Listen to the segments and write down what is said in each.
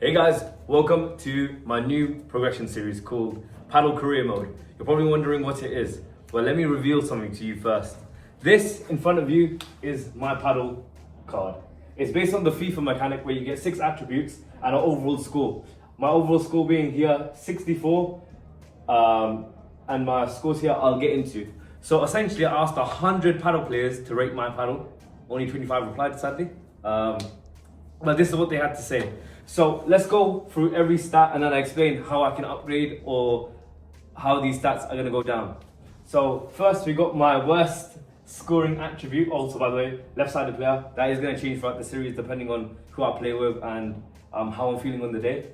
Hey guys, welcome to my new progression series called Padel Career Mode. You're probably wondering what it is. Well, let me reveal something to you first. This in front of you is my paddle card. It's based on the FIFA mechanic where you get 6 attributes and an overall score. My overall score being here 64, and my scores here I'll get into. So essentially I asked 100 paddle players to rate my paddle. Only 25 replied, sadly. But this is what they had to say. So let's go through every stat and then I explain how I can upgrade or how these stats are gonna go down. So first we got my worst scoring attribute, also by the way, left-sided player. That is gonna change throughout the series depending on who I play with and how I'm feeling on the day.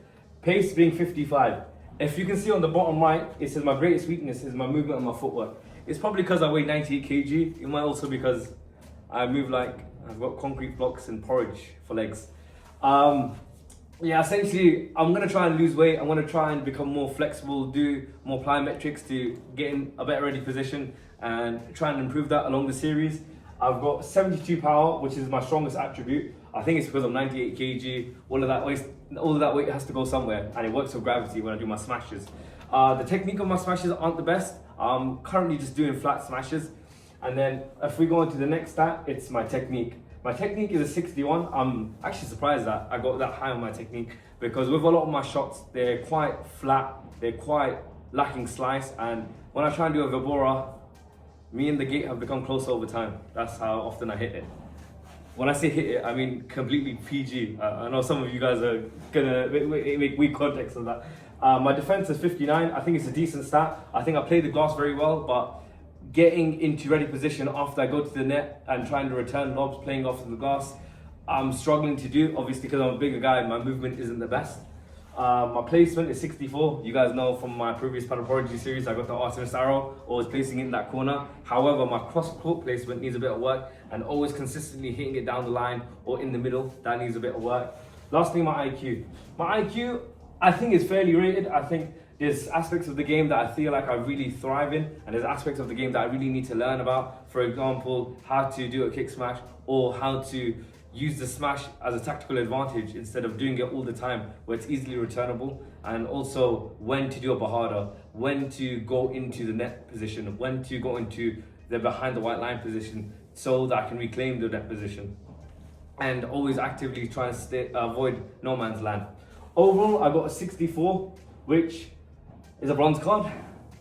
Pace being 55. If you can see on the bottom right, it says my greatest weakness is my movement and my footwork. It's probably because I weigh 98 kg. It might also because I move like I've got concrete blocks and porridge for legs. Yeah, essentially, I'm gonna try and lose weight. I'm gonna try and become more flexible, do more plyometrics to get in a better ready position and try and improve that along the series. I've got 72 power, which is my strongest attribute. I think it's because I'm 98 kg. All of that weight has to go somewhere, and it works with gravity when I do my smashes. The technique of my smashes aren't the best. I'm currently just doing flat smashes. And then if we go into the next stat, it's my technique. My technique is a 61. I'm actually surprised that I got that high on my technique because with a lot of my shots, they're quite flat, they're quite lacking slice. And when I try and do a Vibora, me and the gate have become close over time. That's how often I hit it. When I say hit it, I mean completely PG. I know some of you guys are gonna make weak context of that. My defense is 59. I think it's a decent stat. I think I play the glass very well, but getting into ready position after I go to the net and trying to return lobs, playing off the glass, I'm struggling to do, obviously because I'm a bigger guy and my movement isn't the best. My placement is 64. You guys know from my previous Padel Prodigy series, I got the Artemis Arrow, always placing it in that corner. However, my cross-court placement needs a bit of work and always consistently hitting it down the line or in the middle, that needs a bit of work. Lastly, my IQ. My IQ, I think is fairly rated. I think there's aspects of the game that I feel like I really thrive in, and there's aspects of the game that I really need to learn about. For example, how to do a kick smash or how to use the smash as a tactical advantage instead of doing it all the time where it's easily returnable, and also when to do a bahada, when to go into the net position, when to go into the behind the white line position so that I can reclaim the net position, and always actively try and avoid no man's land. Overall, I got a 64, which is a bronze card.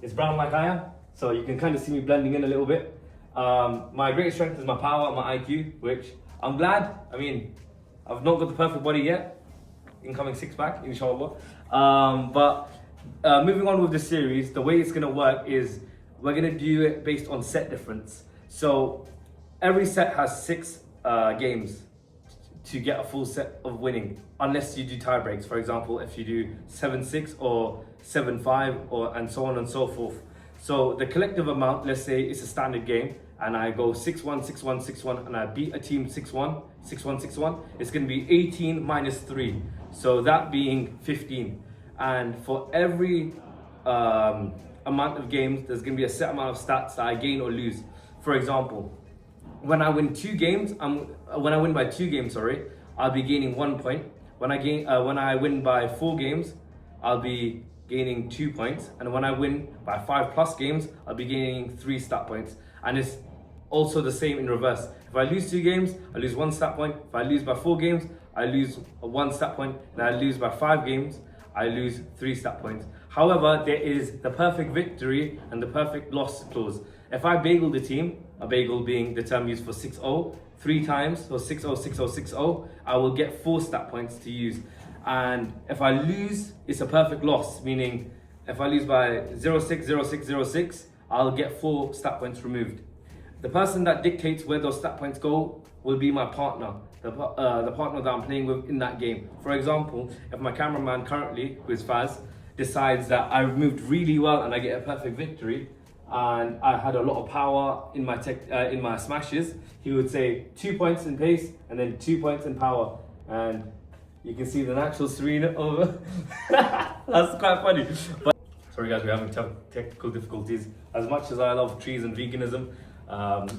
It's brown like I am, so you can kind of see me blending in a little bit. My greatest strength is my power and my IQ, which I'm glad. I mean, I've not got the perfect body yet. Incoming six-pack, inshallah. But moving on with the series, the way it's gonna work is we're gonna do it based on set difference. So every set has 6 games to get a full set of winning, unless you do tie breaks. For example, if you do 7-6 or 7-5 or and so on and so forth. So the collective amount, let's say it's a standard game and I go 6-1, 6-1, 6-1 and I beat a team 6-1, 6-1, 6-1, it's gonna be 18 minus 3. So that being 15. And for every amount of games, there's gonna be a set amount of stats that I gain or lose. For example, when I win 2 games, when I win by 2 games, I'll be gaining 1 point. When I win by 4 games, I'll be gaining 2 points. And when I win by 5+ games, I'll be gaining 3 stat points. And it's also the same in reverse. If I lose 2 games, I lose 1 stat point. If I lose by 4 games, I lose 1 stat point. And I lose by 5 games, I lose 3 stat points. However, there is the perfect victory and the perfect loss clause. If I bagel the team, a bagel being the term used for 6-0, 3 times, so 6-0, 6-0, 6-0, I will get 4 stat points to use. And if I lose, it's a perfect loss, meaning if I lose by 0-6, 0-6, 0-6, I'll get 4 stat points removed. The person that dictates where those stat points go will be my partner, the partner that I'm playing with in that game. For example, if my cameraman currently, who is Faz, decides that I've moved really well and I get a perfect victory, and I had a lot of power in my smashes, he would say 2 points in pace and then 2 points in power. And you can see the natural Serena over. That's quite funny. But sorry guys, we're having technical difficulties. As much as I love trees and veganism,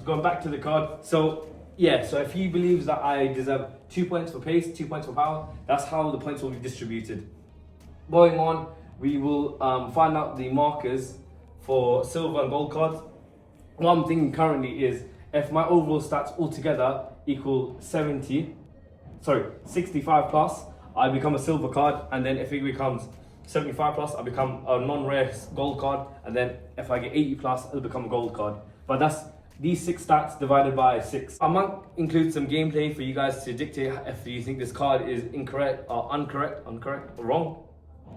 going back to the card. So Yeah, so if he believes that I deserve 2 points for pace, 2 points for power, that's how the points will be distributed. Going on, we will find out the markers for silver and gold cards. What I'm thinking currently is if my overall stats altogether equal 65 plus, I become a silver card, and then if it becomes 75 plus, I become a non-rare gold card, and then if I get 80 plus, it'll become a gold card. But that's these 6 stats divided by 6. I might include some gameplay for you guys to dictate if you think this card is incorrect or incorrect or wrong,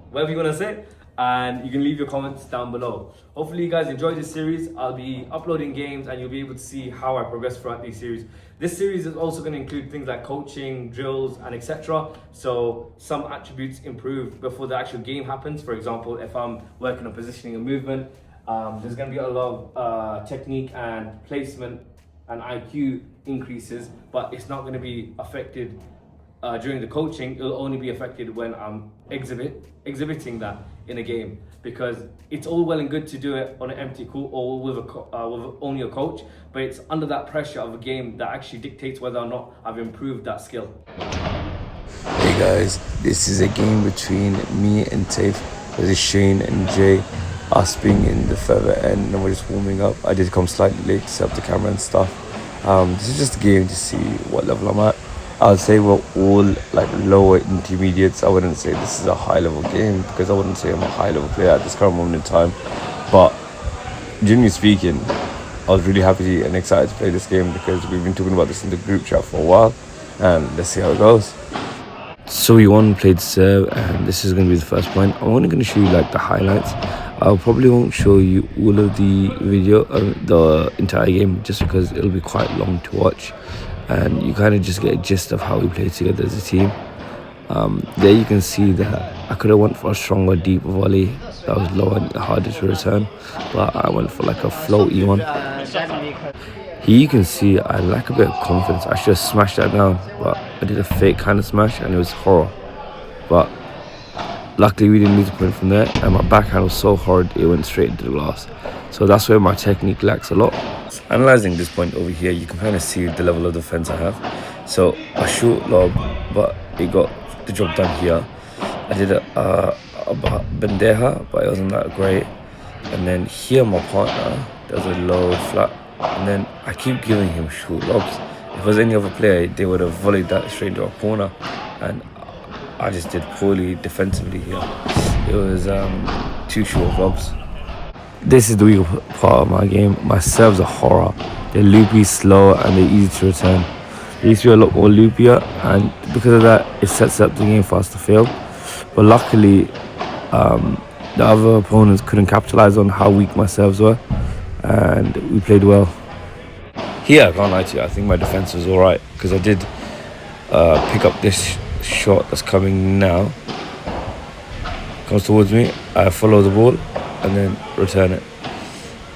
whatever you want to say, and you can leave your comments down below. Hopefully you guys enjoyed this series. I'll be uploading games and you'll be able to see how I progress throughout these series. This series is also going to include things like coaching, drills, and etc. So some attributes improve before the actual game happens. For example, if I'm working on positioning and movement, there's going to be a lot of technique and placement and IQ increases, but it's not going to be affected during the coaching. It'll only be affected when I'm exhibiting that in a game, because it's all well and good to do it on an empty court or with only a coach, but it's under that pressure of a game that actually dictates whether or not I've improved that skill. Hey guys, this is a game between me and Tafe. There's Shane and Jay. Us being in the further end and we're just warming up. I did come slightly late to set up the camera and stuff. This is just a game to see what level I'm at. I would say we're all like lower intermediates. I wouldn't say this is a high level game, because I wouldn't say I'm a high level player at this current moment in time. But generally speaking, I was really happy and excited to play this game, because we've been talking about this in the group chat for a while, and let's see how it goes. So we won, played serve, and this is going to be the first point. I'm only going to show you like the highlights. I probably won't show you all of the video, the entire game, just because it'll be quite long to watch, and you kind of just get a gist of how we play together as a team. There you can see that I could have went for a stronger deep volley that was lower and harder to return, but I went for like a floaty one. Here you can see I lack a bit of confidence. I should have smashed that down, but I did a fake kind of smash and it was horror. But luckily we didn't lose a point from there, and my backhand was so hard it went straight into the glass. So that's where my technique lacks a lot. Analysing this point over here, you can kind of see the level of defence I have. So a short lob, but it got the job done here. I did a bandeja, but it wasn't that great. And then here my partner does a low flat, and then I keep giving him short lobs. If it was any other player, they would have volleyed that straight into a corner, and I just did poorly defensively here. It was 2 short lobs. This is the weak part of my game. My serves are horror. They're loopy, slow, and they're easy to return. They used to be a lot more loopier, and because of that, it sets up the game for us to fail. But luckily, the other opponents couldn't capitalize on how weak my serves were, and we played well. Here, I can't lie to you, I think my defense was alright, because I did pick up this shot that's coming now. Comes towards me, I follow the ball and then return it.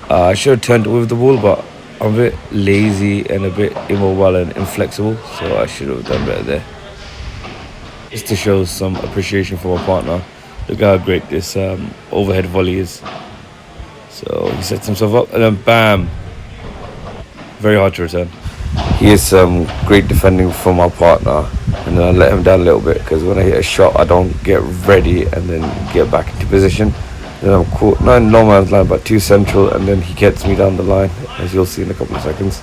I should have turned it with the ball, but I'm a bit lazy and a bit immobile and inflexible, so I should have done better there. Just to show some appreciation for my partner. Look how great this overhead volley is. So he sets himself up and then bam! Very hard to return. Here's some great defending from my partner, and then I let him down a little bit, because when I hit a shot I don't get ready and then get back into position. Then I'm caught, not in no man's line but too central, and then he gets me down the line, as you'll see in a couple of seconds.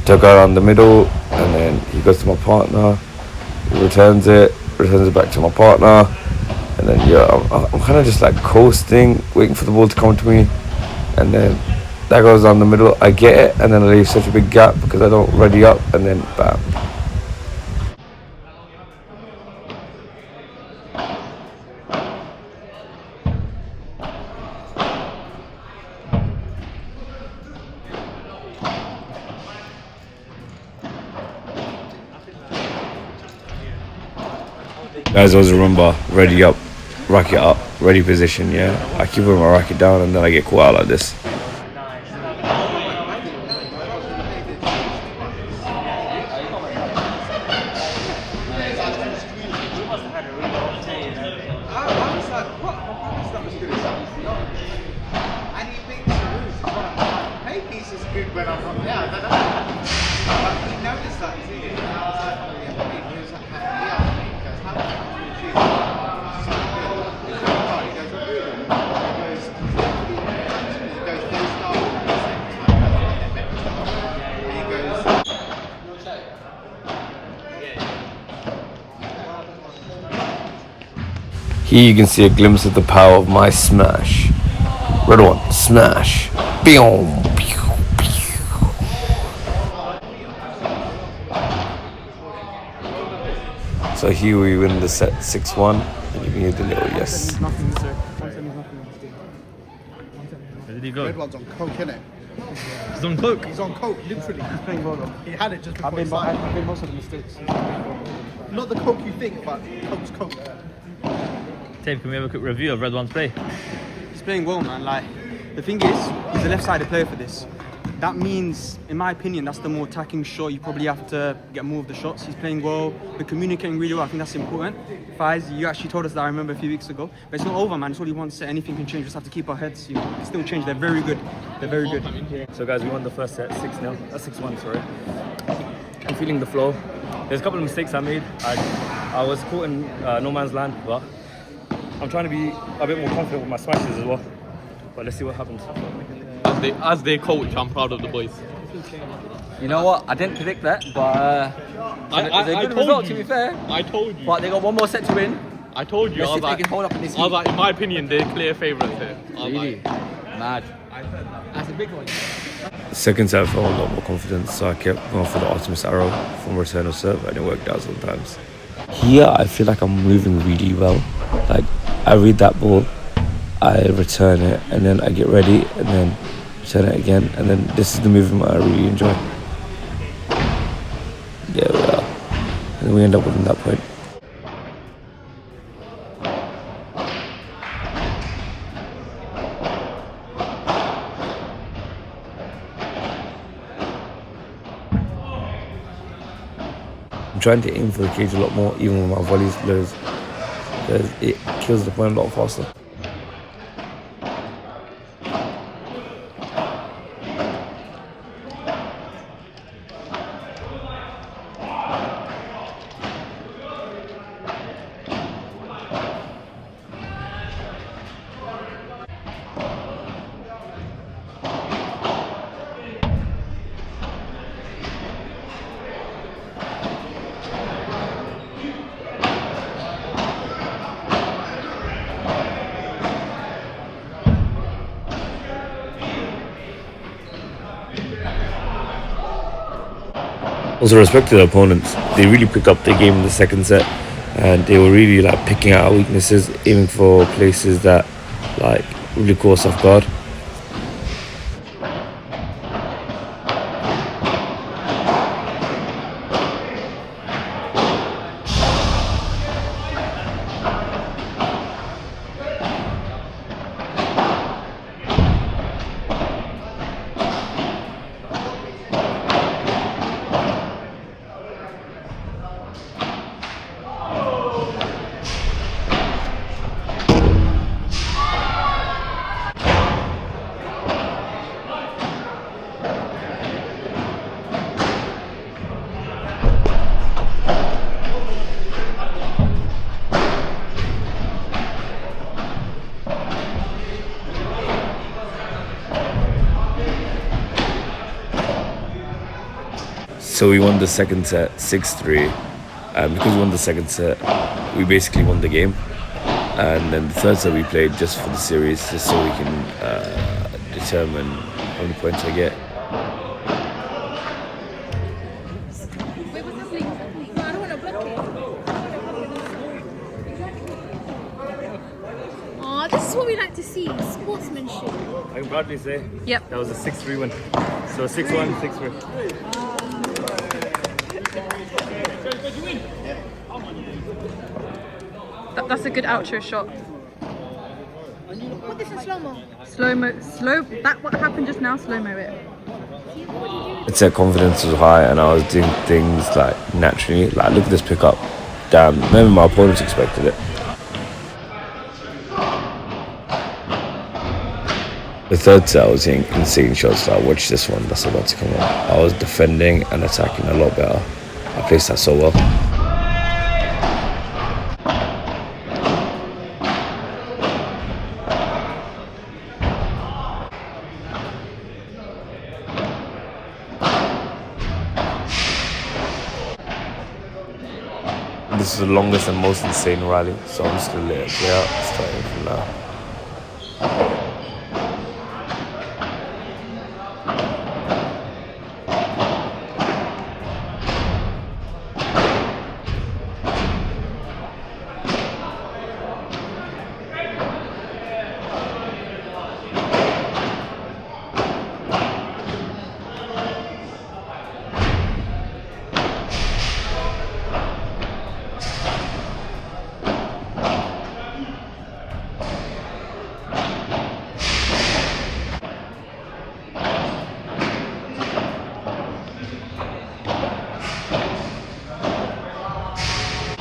Took her around the middle, and then he goes to my partner, he returns it back to my partner, and then yeah, I'm kind of just like coasting, waiting for the ball to come to me, and then that goes down the middle, I get it, and then I leave such a big gap because I don't ready up, and then bam. Guys, always remember, ready up, racket up, ready position, yeah? I keep putting my racket down and then I get caught out like this. Good when I'm from there. Here you can see a glimpse of the power of my smash. Red one, smash. Boom. So here we win the set 6-1, and you can hear the little yes. Where did he go? Red one's on coke, innit? He's on coke. He's on coke, literally. He's playing well though. He had it just before I've made most of the mistakes. Not the coke you think, but coke's coke. Tape, can we have a quick review of Red One's play? He's playing well, man. Like, the thing is, he's a left-sided player for this. That means, in my opinion, that's the more attacking shot. You probably have to get more of the shots. He's playing well. We're communicating really well. I think that's important. Faiz, you actually told us that, I remember, a few weeks ago. But it's not over, man. It's only one set. Anything can change. We just have to keep our heads. You know, it can still change. They're very good. They're very good. So guys, we won the first set 6-0. 6-1, sorry. I'm feeling the flow. There's a couple of mistakes I made. I was caught in no man's land, but I'm trying to be a bit more confident with my smashes as well. But let's see what happens. As their coach, I'm proud of the boys. You know what? I didn't predict that, but it's a good result, to be fair. I told you. But they got one more set to win. I told you. Let's see if they can hold up in this I was heat. like, in my opinion, they're clear favourites here. Really? Mad. That's a big one. Second set I felt a lot more confidence, so I kept going for the Artemis arrow from return of serve, and it worked out sometimes. Here I feel like I'm moving really well. Like, I read that ball, I return it, and then I get ready, and then return it again, and then this is the movement I really enjoy. There we are. And we end up winning that point. I'm trying to aim for the cage a lot more, even with my volleys lows, because it kills the point a lot faster. Also, respect to the opponents. They really picked up their game in the second set, and they were really like picking out our weaknesses, aiming for places that like really caught us off guard. So we won the second set 6-3, and because we won the second set, we basically won the game. And then the third set we played just for the series, just so we can determine how many points I get. Wait, what's happening? No, I don't want to block it. Aw, this is what we like to see, sportsmanship. I can proudly say Yep. that was a 6-3 win. So 6-1, 6-3. That's a good outro shot. Put this in slow-mo. That what happened just now, slow-mo it. It's that confidence was high, and I was doing things like naturally. Like, look at this pickup. Damn, maybe my opponents expected it. The third set I was hitting insane shots. Like, watch this one that's about to come on. I was defending and attacking a lot better. I placed that so well. This is the longest and most insane rally, so I'm just gonna let it play out, starting from now.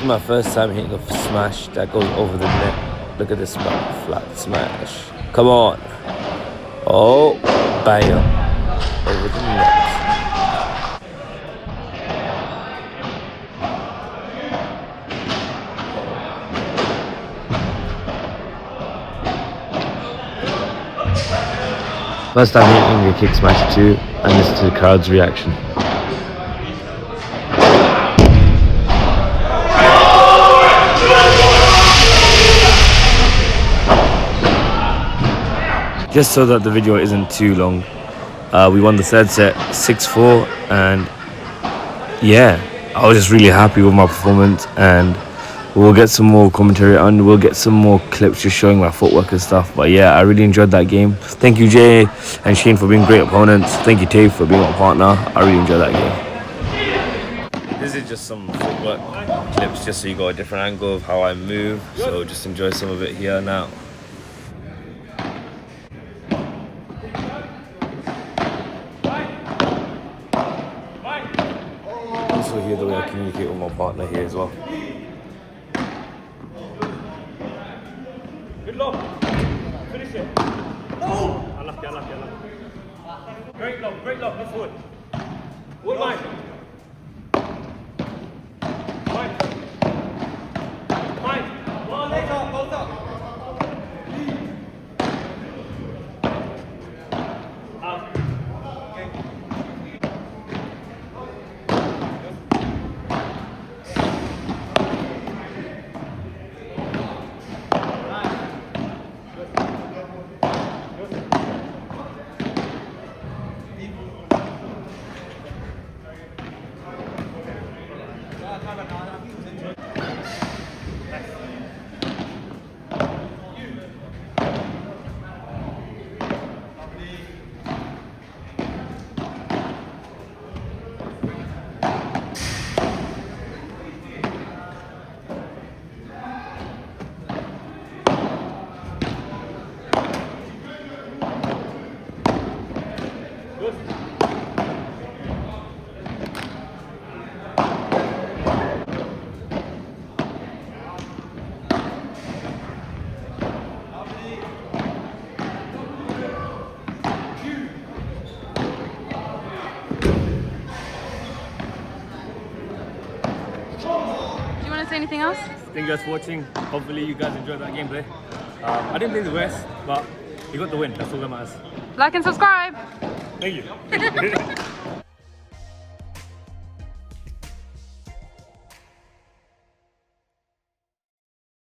My first time hitting a smash that goes over the net. Look at this flat smash. Come on. Oh, bam. Over the net. First time hitting a kick smash too, and listen to the crowd's reaction. Just so that the video isn't too long, we won the third set 6-4, and yeah, I was just really happy with my performance, and we'll get some more commentary and we'll get some more clips just showing my footwork and stuff. But yeah, I really enjoyed that game. Thank you Jay and Shane for being great opponents. Thank you Tafe for being my partner. I really enjoyed that game. This is just some footwork clips just so you got a different angle of how I move, so just enjoy some of it here now. Also hear the way I communicate with my partner here as well. Good lob. Finish it. No! Unlucky. Great lob, move forward. All mine. Both up. Say anything else? Thank you guys for watching. Hopefully you guys enjoyed that gameplay. I didn't play the best, but you got the win. That's all that matters. Like and subscribe. Thank you.